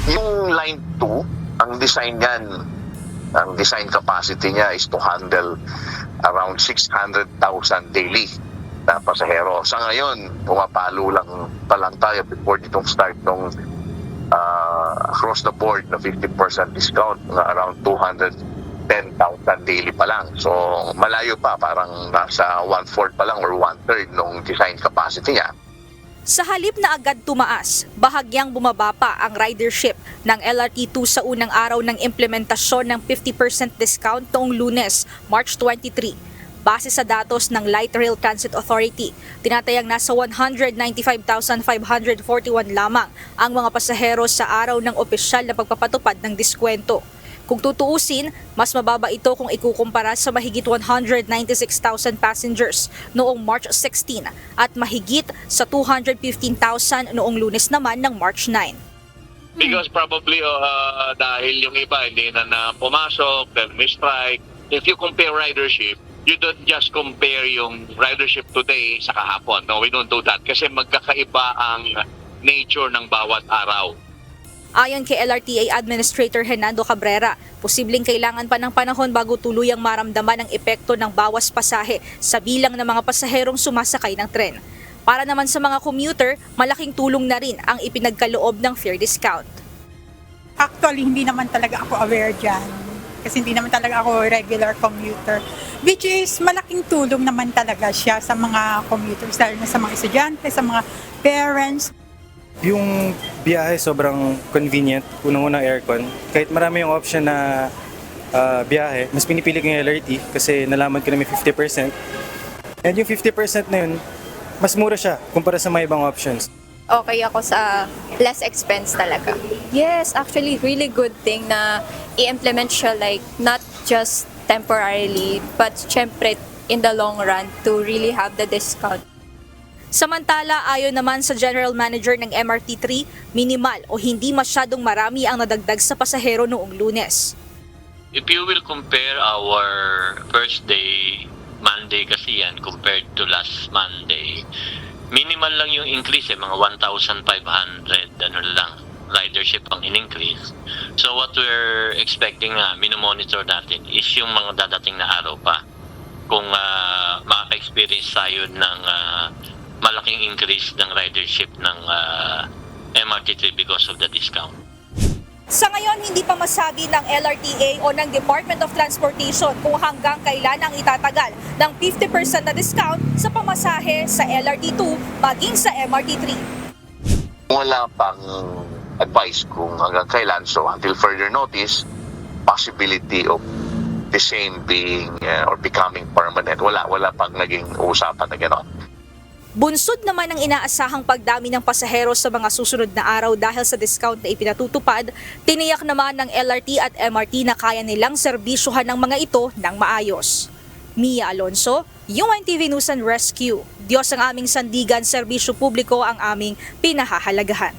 Yung line 2, ang design niyan, ang design capacity niya is to handle around 600,000 daily na pasahero. Sa ngayon, pumapalo lang pa lang tayo before itong start ng across the board na 50% discount na around 210,000 daily pa lang. So malayo pa, parang nasa 1/4 pa lang or 1/3 ng design capacity niya. Sa halip na agad tumaas, bahagyang bumaba pa ang ridership ng LRT2 sa unang araw ng implementasyon ng 50% discount noong Lunes, March 23. Base sa datos ng Light Rail Transit Authority, tinatayang nasa 195,541 lamang ang mga pasahero sa araw ng opisyal na pagpapatupad ng diskwento. Kung tutuusin, mas mababa ito kung ikukumpara sa mahigit 196,000 passengers noong March 16 at mahigit sa 215,000 noong Lunes naman ng March 9. Because probably dahil yung iba hindi na pumasok, then may strike. If you compare ridership, you don't just compare yung ridership today sa kahapon. No, we don't do that kasi magkakaiba ang nature ng bawat araw. Ayon kay LRTA Administrator Hernando Cabrera, posibleng kailangan pa ng panahon bago tuluyang maramdaman ang epekto ng bawas pasahe sa bilang ng mga pasaherong sumasakay ng tren. Para naman sa mga commuter, malaking tulong na rin ang ipinagkaloob ng fare discount. Actually, hindi naman talaga ako aware dyan. Kasi hindi naman talaga ako regular commuter. Which is, malaking tulong naman talaga siya sa mga commuters, lalo na sa mga estudyante, sa mga parents. Yung biyahe sobrang convenient, unang-unang aircon. Kahit marami yung option na biyahe, mas pinipili ko yung LRT kasi nalaman ko na may 50%. And yung 50% na yun, mas mura siya kumpara sa mga ibang options. Okay ako sa less expense talaga. Yes, actually really good thing na i-implement siya like not just temporarily but syempre in the long run to really have the discount. Samantala, ayon naman sa General Manager ng MRT3, minimal o hindi masyadong marami ang nadagdag sa pasahero noong Lunes. If you will compare our first day, Monday kasi yan, compared to last Monday, minimal lang yung increase mga 1,500 lang ridership ang in-increase. So what we're expecting na minomonitor natin is yung mga dadating na araw pa. Kung maka-experience tayo ng malaking increase ng ridership ng MRT3 because of the discount. Sa ngayon, hindi pa masabi ng LRTA o ng Department of Transportation kung hanggang kailan ang itatagal ng 50% na discount sa pamasahe sa LRT2 maging sa MRT3. Wala pang advice kung hanggang kailan. So until further notice, possibility of the same being or becoming permanent. Wala pang naging usapan na gano'n. Bunsod naman ang inaasahang pagdami ng pasahero sa mga susunod na araw dahil sa discount na ipinatutupad, tiniyak naman ng LRT at MRT na kaya nilang serbisyuhan ng mga ito ng maayos. Mia Alonso, UNTV News and Rescue. Diyos ang aming sandigan, serbisyo publiko ang aming pinahahalagahan.